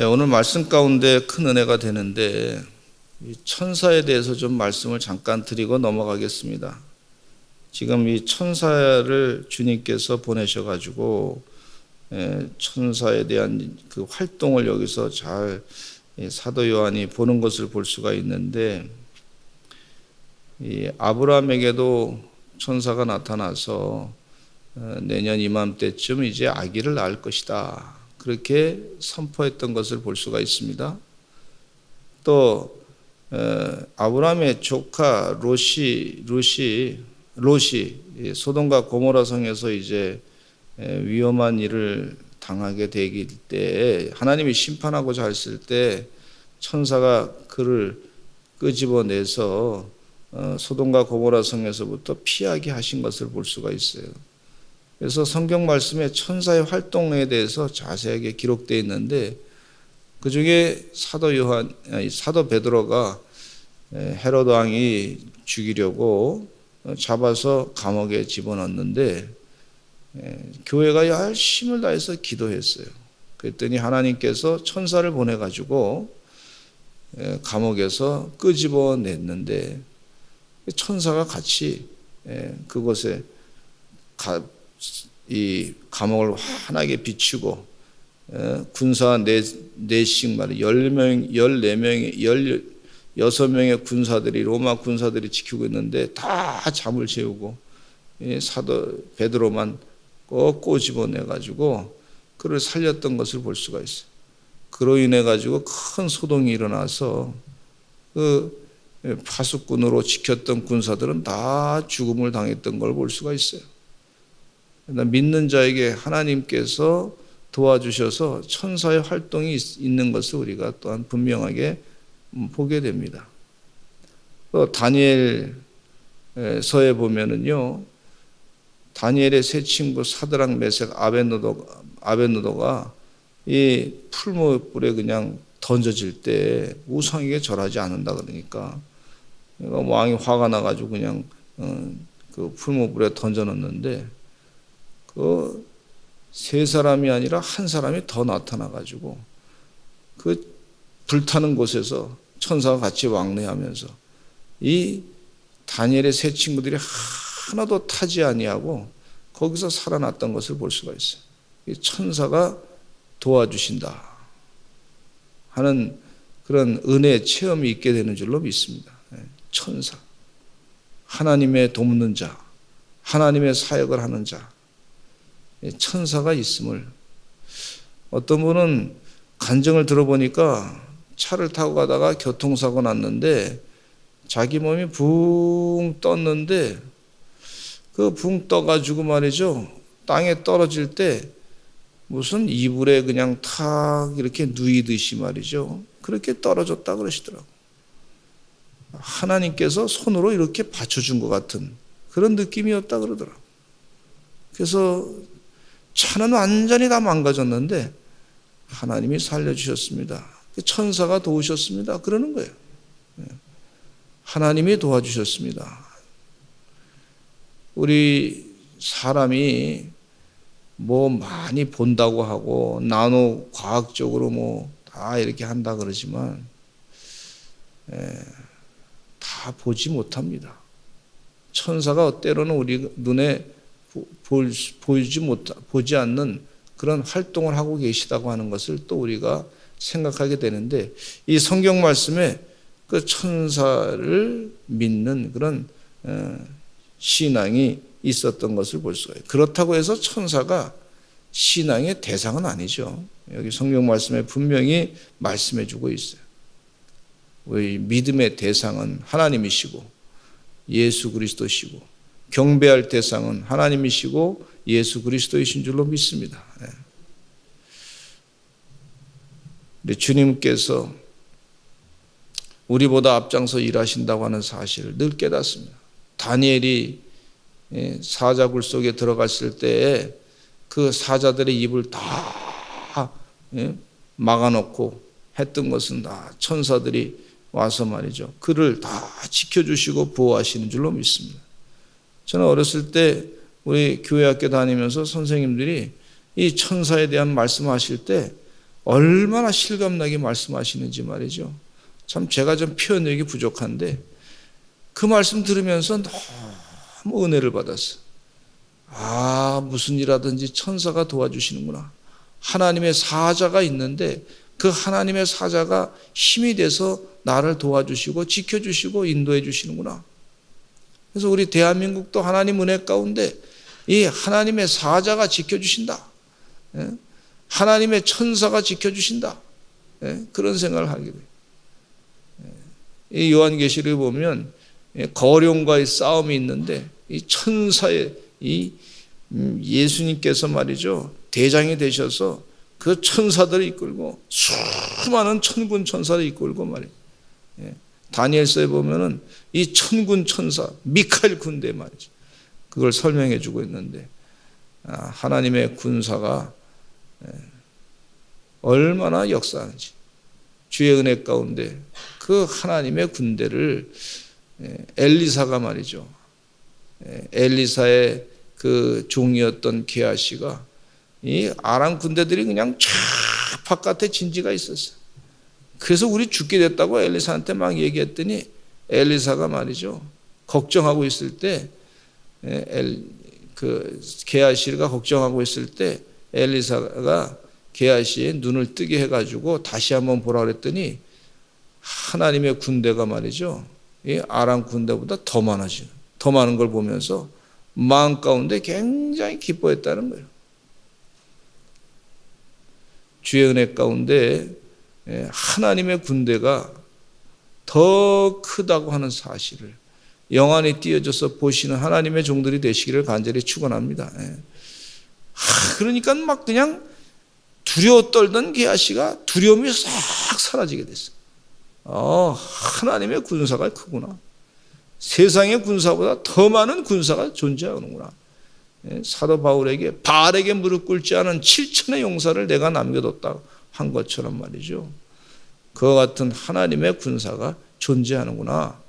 오늘 말씀 가운데 큰 은혜가 되는데 이 천사에 대해서 좀 말씀을 잠깐 드리고 넘어가겠습니다. 지금 이 천사를 주님께서 보내셔가지고 천사에 대한 그 활동을 여기서 잘 사도 요한이 보는 것을 볼 수가 있는데, 이 아브라함에게도 천사가 나타나서 내년 이맘때쯤 이제 아기를 낳을 것이다, 그렇게 선포했던 것을 볼 수가 있습니다. 또 아브라함의 조카 롯이 소돔과 고모라 성에서 이제 위험한 일을 당하게 되길 때, 하나님이 심판하고자 했을 때 천사가 그를 끄집어내서 소돔과 고모라 성에서부터 피하게 하신 것을 볼 수가 있어요. 그래서 성경 말씀에 천사의 활동에 대해서 자세하게 기록되어 있는데, 그 중에 사도 베드로가 헤롯 왕이 죽이려고 잡아서 감옥에 집어넣었는데 교회가 열심을 다해서 기도했어요. 그랬더니 하나님께서 천사를 보내가지고 감옥에서 끄집어냈는데, 천사가 같이 그곳에 이 감옥을 환하게 비추고 군사 넷씩 말이에요. 16명의 군사들이, 로마 군사들이 지키고 있는데 다 잠을 재우고 사도 베드로만 꼭 꼬집어내가지고 그를 살렸던 것을 볼 수가 있어요. 그로 인해가지고 큰 소동이 일어나서 그 파수꾼으로 지켰던 군사들은 다 죽음을 당했던 걸 볼 수가 있어요. 믿는 자에게 하나님께서 도와주셔서 천사의 활동이 있는 것을 우리가 또한 분명하게 보게 됩니다. 또 다니엘서에 보면은요, 다니엘의 세 친구 사드락, 메색, 아벳느고가 이 풀무불에 그냥 던져질 때 우상에게 절하지 않는다 그러니까 왕이 화가 나가지고 그냥 그 풀무불에 던져놓는데, 그 세 사람이 아니라 한 사람이 더 나타나가지고 그 불타는 곳에서 천사가 같이 왕래하면서 이 다니엘의 세 친구들이 하나도 타지 아니하고 거기서 살아났던 것을 볼 수가 있어요. 천사가 도와주신다 하는 그런 은혜의 체험이 있게 되는 줄로 믿습니다. 천사, 하나님의 돕는 자, 하나님의 사역을 하는 자, 천사가 있음을. 어떤 분은 간증을 들어보니까 차를 타고 가다가 교통사고 났는데 자기 몸이 붕 떴는데 그 붕 떠가지고 말이죠, 땅에 떨어질 때 무슨 이불에 그냥 탁 이렇게 누이듯이 말이죠, 그렇게 떨어졌다 그러시더라고요. 하나님께서 손으로 이렇게 받쳐준 것 같은 그런 느낌이었다 그러더라고요. 그래서 차는 완전히 다 망가졌는데 하나님이 살려주셨습니다, 천사가 도우셨습니다, 그러는 거예요. 하나님이 도와주셨습니다. 우리 사람이 뭐 많이 본다고 하고 나노 과학적으로 뭐 다 이렇게 한다 그러지만 다 보지 못합니다. 천사가 때로는 우리 눈에 보지 않는 그런 활동을 하고 계시다고 하는 것을 또 우리가 생각하게 되는데, 이 성경 말씀에 그 천사를 믿는 그런 신앙이 있었던 것을 볼 수가 있어요. 그렇다고 해서 천사가 신앙의 대상은 아니죠. 여기 성경 말씀에 분명히 말씀해 주고 있어요. 우리 믿음의 대상은 하나님이시고 예수 그리스도시고, 경배할 대상은 하나님이시고 예수 그리스도이신 줄로 믿습니다. 주님께서 우리보다 앞장서 일하신다고 하는 사실을 늘 깨닫습니다. 다니엘이 사자굴 속에 들어갔을 때에 그 사자들의 입을 다 막아놓고 했던 것은 다 천사들이 와서 말이죠, 그를 다 지켜주시고 보호하시는 줄로 믿습니다. 저는 어렸을 때 우리 교회 학교 다니면서 선생님들이 이 천사에 대한 말씀하실 때 얼마나 실감나게 말씀하시는지 말이죠. 참 제가 좀 표현력이 부족한데 그 말씀 들으면서 너무 은혜를 받았어요. 무슨 일하든지 천사가 도와주시는구나. 하나님의 사자가 있는데 그 하나님의 사자가 힘이 돼서 나를 도와주시고 지켜주시고 인도해 주시는구나. 그래서 우리 대한민국도 하나님 은혜 가운데 이 하나님의 사자가 지켜주신다. 하나님의 천사가 지켜주신다. 그런 생각을 하게 돼요. 이 요한계시를 보면 거룡과의 싸움이 있는데 이 천사의 이 예수님께서 말이죠, 대장이 되셔서 그 천사들을 이끌고 수많은 천군 천사를 이끌고 말이에요. 다니엘서에 보면은 이 천군 천사 미카엘 군대 말이죠. 그걸 설명해 주고 있는데 하나님의 군사가 얼마나 역사하는지, 주의 은혜 가운데 그 하나님의 군대를 엘리사가 말이죠. 엘리사의 그 종이었던 게하시가 이 아람 군대들이 그냥 쫙 바깥에 진지가 있었어요. 그래서 우리 죽게 됐다고 엘리사한테 막 얘기했더니 엘리사가 말이죠, 걱정하고 있을 때 그 게하시가 걱정하고 있을 때 엘리사가 게하시의 눈을 뜨게 해가지고 다시 한번 보라 그랬더니 하나님의 군대가 말이죠, 이 아람 군대보다 더 많아지는, 더 많은 걸 보면서 마음 가운데 굉장히 기뻐했다는 거예요. 주의 은혜 가운데 하나님의 군대가 더 크다고 하는 사실을 영안이 띄어져서 보시는 하나님의 종들이 되시기를 간절히 축원합니다. 그러니까 막 그냥 두려워 떨던 게하시가 두려움이 싹 사라지게 됐어요. 하나님의 군사가 크구나. 세상의 군사보다 더 많은 군사가 존재하는구나. 사도 바울에게 바알에게 무릎 꿇지 않은 7천의 용사를 내가 남겨뒀다 한 것처럼 말이죠. 그와 같은 하나님의 군사가 존재하는구나.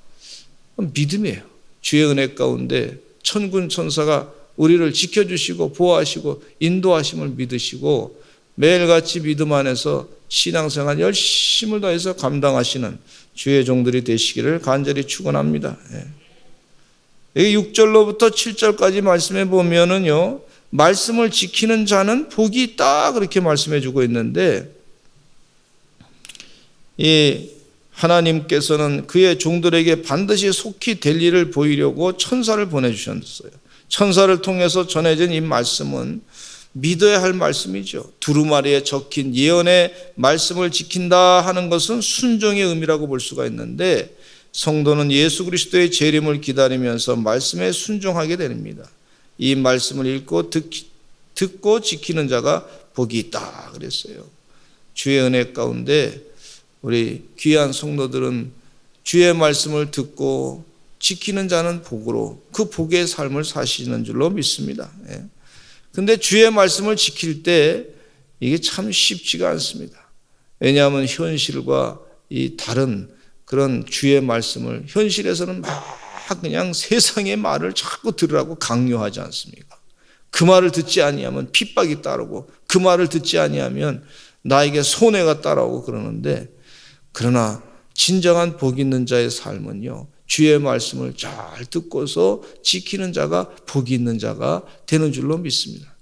믿음이에요. 주의 은혜 가운데 천군 천사가 우리를 지켜주시고 보호하시고 인도하심을 믿으시고 매일같이 믿음 안에서 신앙생활 열심을 다해서 감당하시는 주의 종들이 되시기를 간절히 축원합니다. 여기 6절로부터 7절까지 말씀해 보면은요, 말씀을 지키는 자는 복이 있다 그렇게 말씀해 주고 있는데, 이 하나님께서는 그의 종들에게 반드시 속히 될 일을 보이려고 천사를 보내주셨어요. 천사를 통해서 전해진 이 말씀은 믿어야 할 말씀이죠. 두루마리에 적힌 예언의 말씀을 지킨다 하는 것은 순종의 의미라고 볼 수가 있는데, 성도는 예수 그리스도의 재림을 기다리면서 말씀에 순종하게 됩니다. 이 말씀을 읽고 듣고 지키는 자가 복이 있다 그랬어요. 주의 은혜 가운데 우리 귀한 성도들은 주의 말씀을 듣고 지키는 자는 복으로 그 복의 삶을 사시는 줄로 믿습니다. 근데 주의 말씀을 지킬 때 이게 참 쉽지가 않습니다. 왜냐하면 현실과 이 다른 그런 주의 말씀을 현실에서는 막 그냥 세상의 말을 자꾸 들으라고 강요하지 않습니까? 그 말을 듣지 아니하면 핍박이 따르고 그 말을 듣지 아니하면 나에게 손해가 따라오고 그러는데, 그러나 진정한 복 있는 자의 삶은요, 주의 말씀을 잘 듣고서 지키는 자가 복이 있는 자가 되는 줄로 믿습니다.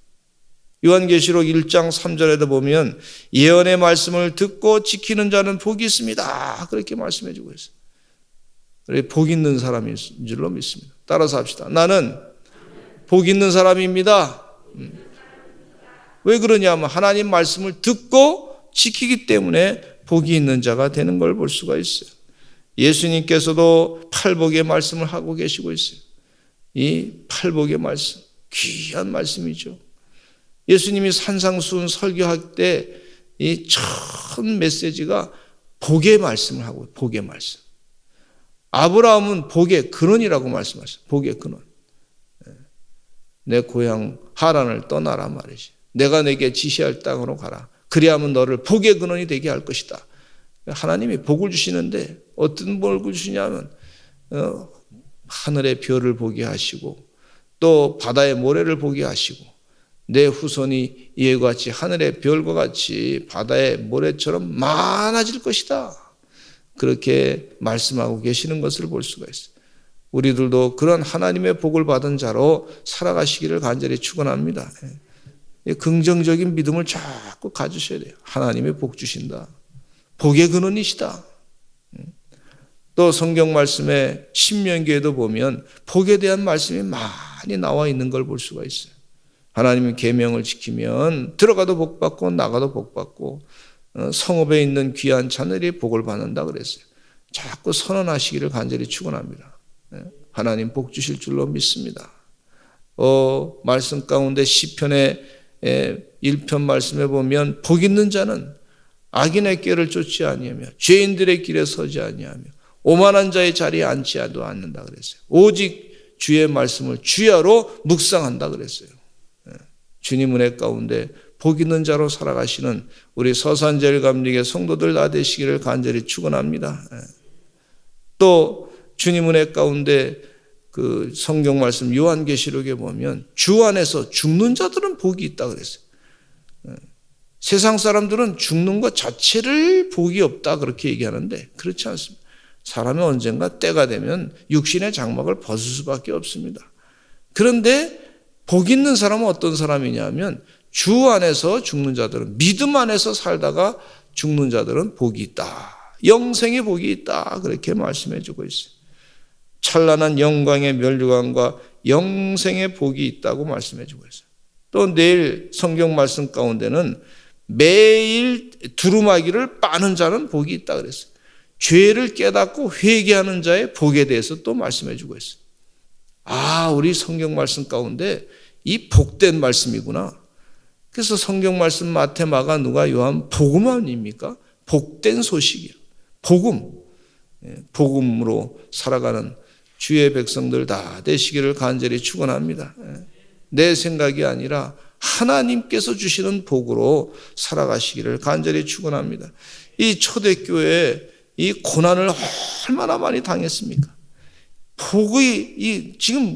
요한계시록 1장 3절에도 보면 예언의 말씀을 듣고 지키는 자는 복이 있습니다 그렇게 말씀해 주고 있어요. 복 있는 사람인 줄로 믿습니다. 따라서 합시다. 나는 복 있는 사람입니다. 왜 그러냐면 하나님 말씀을 듣고 지키기 때문에 복이 있는 자가 되는 걸 볼 수가 있어요. 예수님께서도 팔복의 말씀을 하고 계시고 있어요. 이 팔복의 말씀, 귀한 말씀이죠. 예수님이 산상수훈 설교할 때 이 첫 메시지가 복의 말씀을 하고, 복의 말씀. 아브라함은 복의 근원이라고 말씀하셨어요. 복의 근원. 내 고향 하란을 떠나라 말이지. 내가 내게 지시할 땅으로 가라. 그리하면 너를 복의 근원이 되게 할 것이다. 하나님이 복을 주시는데 어떤 복을 주시냐면 하늘의 별을 보게 하시고 또 바다의 모래를 보게 하시고 내 후손이 이와 같이 하늘의 별과 같이 바다의 모래처럼 많아질 것이다. 그렇게 말씀하고 계시는 것을 볼 수가 있어요. 우리들도 그런 하나님의 복을 받은 자로 살아가시기를 간절히 축원합니다. 긍정적인 믿음을 자꾸 가지셔야 돼요. 하나님의 복 주신다. 복의 근원이시다. 또 성경 말씀에 신명기에도 보면 복에 대한 말씀이 많이 나와 있는 걸 볼 수가 있어요. 하나님의 계명을 지키면 들어가도 복받고 나가도 복받고 성읍에 있는 귀한 자녀들이 복을 받는다 그랬어요. 자꾸 선언하시기를 간절히 축원합니다. 하나님 복 주실 줄로 믿습니다. 말씀 가운데 시편의 1편 말씀에 보면 복 있는 자는 악인의 꾀를 쫓지 아니하며 죄인들의 길에 서지 아니하며 오만한 자의 자리에 앉지도 않는다 그랬어요. 오직 주의 말씀을 주야로 묵상한다 그랬어요. 주님 은혜 가운데 복 있는 자로 살아가시는 우리 서산제일감리교 성도들 다 되시기를 간절히 축원합니다. 또 주님 은혜 가운데 그 성경 말씀 요한계시록에 보면 주 안에서 죽는 자들은 복이 있다 그랬어요. 세상 사람들은 죽는 것 자체를 복이 없다 그렇게 얘기하는데 그렇지 않습니다. 사람이 언젠가 때가 되면 육신의 장막을 벗을 수밖에 없습니다. 그런데 복 있는 사람은 어떤 사람이냐면 주 안에서 죽는 자들은 믿음 안에서 살다가 죽는 자들은 복이 있다. 영생의 복이 있다. 그렇게 말씀해 주고 있어요. 찬란한 영광의 면류관과 영생의 복이 있다고 말씀해 주고 있어요. 또 내일 성경 말씀 가운데는 매일 두루마기를 빠는 자는 복이 있다 그랬어요. 죄를 깨닫고 회개하는 자의 복에 대해서 또 말씀해 주고 있어요. 우리 성경 말씀 가운데 이 복된 말씀이구나. 그래서 성경 말씀 마태, 마가, 누가, 요한 복음 아닙니까? 복된 소식이에요. 복음. 복음으로 살아가는 주의 백성들 다 되시기를 간절히 축원합니다. 내 생각이 아니라 하나님께서 주시는 복으로 살아가시기를 간절히 축원합니다. 이 초대교회에 이 고난을 얼마나 많이 당했습니까? 복이 지금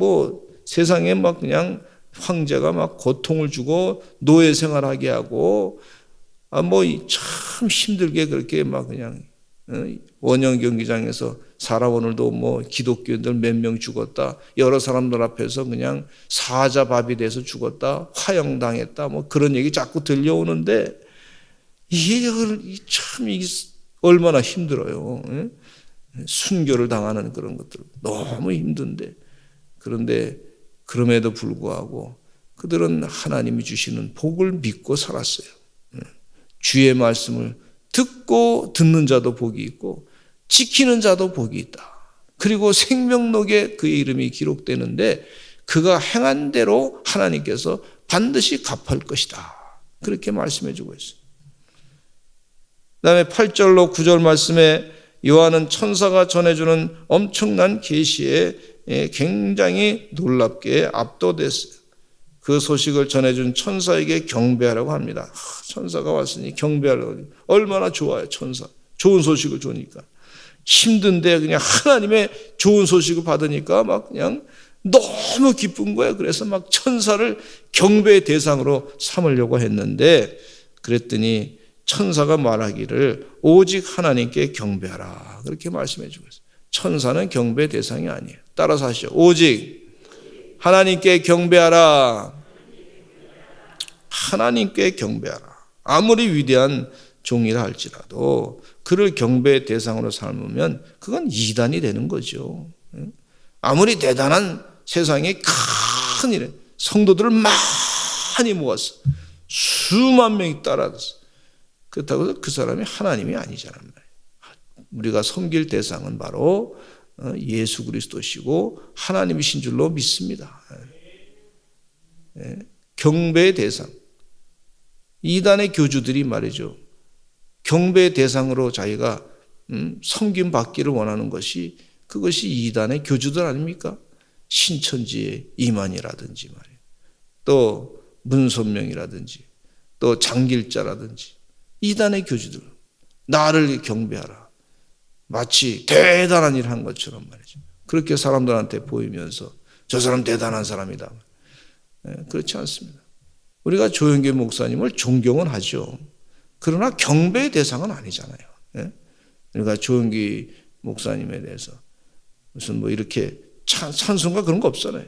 세상에 막 그냥 황제가 막 고통을 주고 노예 생활하게 하고 참 힘들게 그렇게 막 그냥 원형 경기장에서 사람 오늘도 기독교인들 몇 명 죽었다. 여러 사람들 앞에서 그냥 사자밥이 돼서 죽었다. 화형당했다. 그런 얘기 자꾸 들려오는데 이게 얼마나 힘들어요. 순교를 당하는 그런 것들 너무 힘든데 그런데 그럼에도 불구하고 그들은 하나님이 주시는 복을 믿고 살았어요. 주의 말씀을 듣고 듣는 자도 복이 있고 지키는 자도 복이 있다. 그리고 생명록에 그의 이름이 기록되는데 그가 행한 대로 하나님께서 반드시 갚을 것이다. 그렇게 말씀해 주고 있어요. 그 다음에 8절로 9절 말씀에 요한은 천사가 전해주는 엄청난 계시에 굉장히 놀랍게 압도됐어요. 그 소식을 전해준 천사에게 경배하라고 합니다. 천사가 왔으니 경배하라고. 얼마나 좋아요, 천사. 좋은 소식을 주니까. 힘든데 그냥 하나님의 좋은 소식을 받으니까 막 그냥 너무 기쁜 거예요. 그래서 막 천사를 경배의 대상으로 삼으려고 했는데 그랬더니 천사가 말하기를 오직 하나님께 경배하라. 그렇게 말씀해 주고 있어요. 천사는 경배 대상이 아니에요. 따라서 하시죠. 오직 하나님께 경배하라. 하나님께 경배하라. 아무리 위대한 종이라 할지라도 그를 경배의 대상으로 삼으면 그건 이단이 되는 거죠. 아무리 대단한 세상에 큰 일에 성도들을 많이 모았어. 수만 명이 따라서. 그렇다고 해서 그 사람이 하나님이 아니잖아요. 우리가 섬길 대상은 바로 예수 그리스도시고 하나님이신 줄로 믿습니다. 경배의 대상. 이단의 교주들이 말이죠. 경배의 대상으로 자기가 섬김 받기를 원하는 것이 그것이 이단의 교주들 아닙니까? 신천지의 이만이라든지 말이에요. 또 문선명이라든지 또 장길자라든지 이단의 교주들. 나를 경배하라. 마치 대단한 일을 한 것처럼 말이죠. 그렇게 사람들한테 보이면서 저 사람 대단한 사람이다. 그렇지 않습니다. 우리가 조영기 목사님을 존경은 하죠. 그러나 경배의 대상은 아니잖아요. 예? 우리가 조영기 목사님에 대해서 무슨 뭐 이렇게 찬송가 그런 거 없잖아요.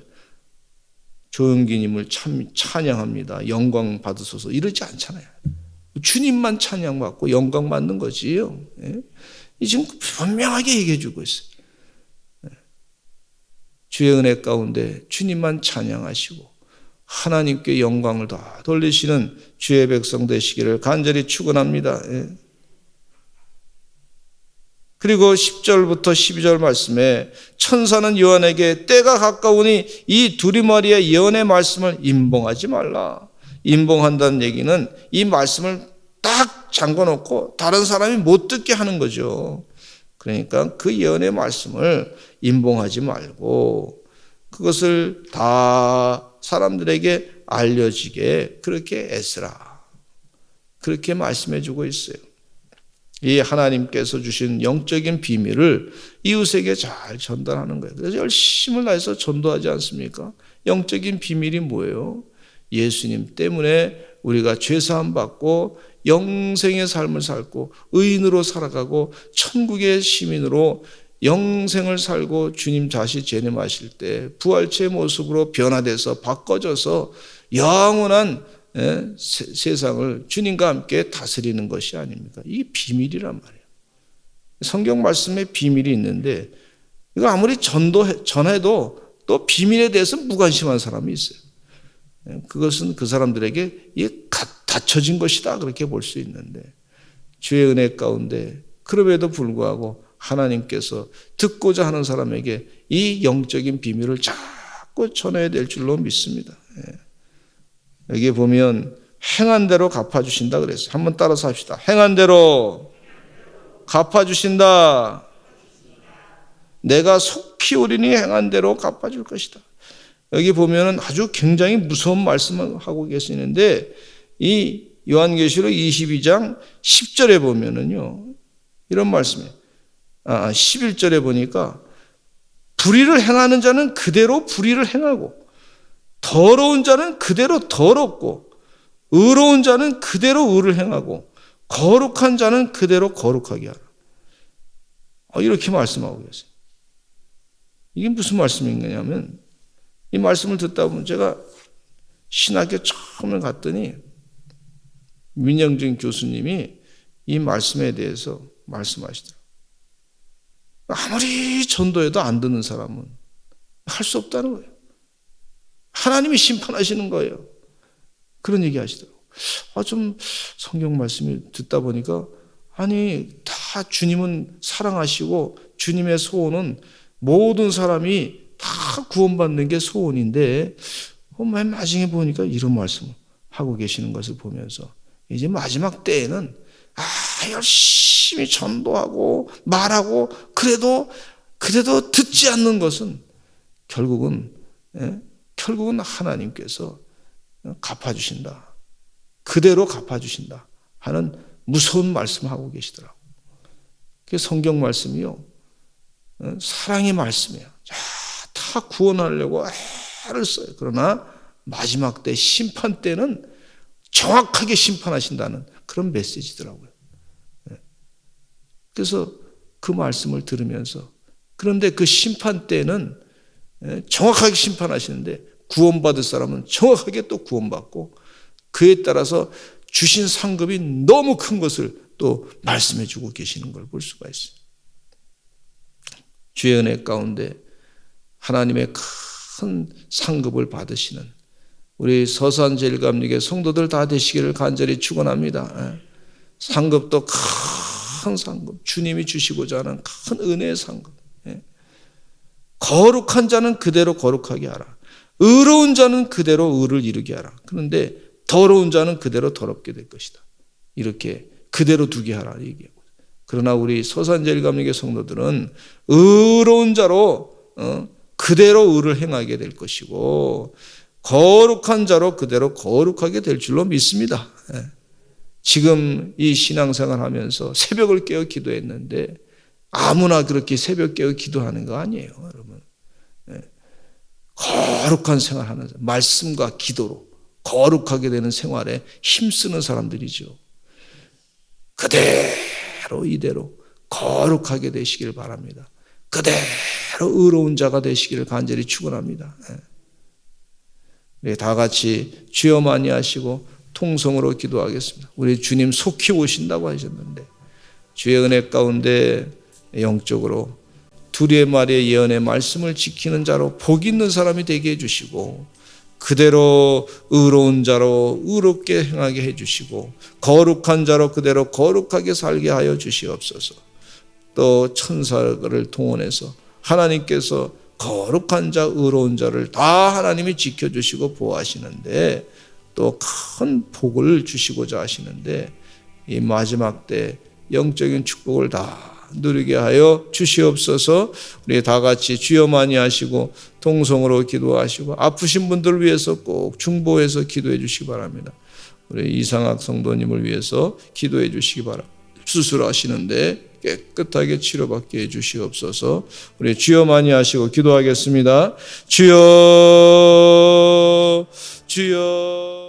조영기님을 참 찬양합니다. 영광 받으소서 이러지 않잖아요. 주님만 찬양받고 영광 받는 거지요. 예? 지금 분명하게 얘기해 주고 있어요. 예. 주의 은혜 가운데 주님만 찬양하시고 하나님께 영광을 다 돌리시는 주의 백성 되시기를 간절히 축원합니다. 예. 그리고 10절부터 12절 말씀에 천사는 요한에게 때가 가까우니 이 두리머리의 예언의 말씀을 임봉하지 말라. 임봉한다는 얘기는 이 말씀을 딱 잠궈놓고 다른 사람이 못 듣게 하는 거죠. 그러니까 그 예언의 말씀을 임봉하지 말고 그것을 다 사람들에게 알려지게 그렇게 애쓰라. 그렇게 말씀해 주고 있어요. 이 하나님께서 주신 영적인 비밀을 이웃에게 잘 전달하는 거예요. 그래서 열심을 다해서 전도하지 않습니까? 영적인 비밀이 뭐예요? 예수님 때문에 우리가 죄사함 받고 영생의 삶을 살고 의인으로 살아가고 천국의 시민으로 영생을 살고 주님 다시 재림하실 때 부활체의 모습으로 변화돼서 바꿔져서 영원한 세상을 주님과 함께 다스리는 것이 아닙니까? 이게 비밀이란 말이에요. 성경 말씀에 비밀이 있는데 이거 아무리 전해도 또 비밀에 대해서 무관심한 사람이 있어요. 그것은 그 사람들에게 이게 닫혀진 것이다 그렇게 볼 수 있는데 주의 은혜 가운데 그럼에도 불구하고 하나님께서 듣고자 하는 사람에게 이 영적인 비밀을 자꾸 전해야 될 줄로 믿습니다. 여기 보면 행한 대로 갚아주신다 그랬어요. 한번 따라서 합시다. 행한 대로 갚아주신다. 내가 속히 오리니 행한 대로 갚아줄 것이다. 여기 보면 아주 굉장히 무서운 말씀을 하고 계시는데 이 요한계시록 22장 10절에 보면은요 이런 말씀이에요. 11절에 보니까 불의를 행하는 자는 그대로 불의를 행하고 더러운 자는 그대로 더럽고 의로운 자는 그대로 의를 행하고 거룩한 자는 그대로 거룩하게 하라. 이렇게 말씀하고 계세요. 이게 무슨 말씀인가냐면 이 말씀을 듣다 보면 제가 신학교 처음에 갔더니 민영진 교수님이 이 말씀에 대해서 말씀하시더라고요. 아무리 전도해도 안 듣는 사람은 할 수 없다는 거예요. 하나님이 심판하시는 거예요. 그런 얘기 하시더라고요. 좀 성경 말씀을 듣다 보니까 아니 다 주님은 사랑하시고 주님의 소원은 모든 사람이 다 구원받는 게 소원인데 맨 마지막에 보니까 이런 말씀을 하고 계시는 것을 보면서 이제 마지막 때에는 열심히 전도하고 말하고 그래도 듣지 않는 것은 결국은 하나님께서 갚아주신다. 그대로 갚아주신다 하는 무서운 말씀하고 계시더라고요. 그 성경 말씀이요. 사랑의 말씀이에요. 다 구원하려고 애를 써요. 그러나 마지막 때 심판 때는 정확하게 심판하신다는 그런 메시지더라고요. 그래서 그 말씀을 들으면서 그런데 그 심판 때는 정확하게 심판하시는데 구원받을 사람은 정확하게 또 구원받고 그에 따라서 주신 상급이 너무 큰 것을 또 말씀해 주고 계시는 걸 볼 수가 있어요. 주의 은혜 가운데 하나님의 큰 상급을 받으시는 우리 서산제일감리교 성도들 다 되시기를 간절히 축원합니다. 상급도 큰 상급, 주님이 주시고자 하는 큰 은혜의 상급. 거룩한 자는 그대로 거룩하게 하라. 의로운 자는 그대로 의를 이루게 하라. 그런데 더러운 자는 그대로 더럽게 될 것이다. 이렇게 그대로 두게 하라 얘기하고. 그러나 우리 서산제일감리교 성도들은 의로운 자로 그대로 의를 행하게 될 것이고 거룩한 자로 그대로 거룩하게 될 줄로 믿습니다. 지금 이 신앙생활 하면서 새벽을 깨어 기도했는데 아무나 그렇게 새벽 깨어 기도하는 거 아니에요, 여러분. 거룩한 생활하는 말씀과 기도로 거룩하게 되는 생활에 힘쓰는 사람들이죠. 그대로 이대로 거룩하게 되시길 바랍니다. 그대로 의로운 자가 되시기를 간절히 축원합니다. 우리 다 같이 주여 많이 하시고 통성으로 기도하겠습니다. 우리 주님 속히 오신다고 하셨는데 주의 은혜 가운데 영적으로 두리의 말의 예언의 말씀을 지키는 자로 복 있는 사람이 되게 해주시고 그대로 의로운 자로 의롭게 행하게 해주시고 거룩한 자로 그대로 거룩하게 살게 하여 주시옵소서. 또 천사를 동원해서 하나님께서 거룩한 자 의로운 자를 다 하나님이 지켜주시고 보호하시는데 또 큰 복을 주시고자 하시는데 이 마지막 때 영적인 축복을 다 누리게 하여 주시옵소서. 우리 다 같이 주여 많이 하시고 통성으로 기도하시고 아프신 분들을 위해서 꼭 중보해서 기도해 주시기 바랍니다. 우리 이상학 성도님을 위해서 기도해 주시기 바랍니다. 수술하시는데 깨끗하게 치료받게 해 주시옵소서. 우리 주여 많이 하시고 기도하겠습니다. 주여 주여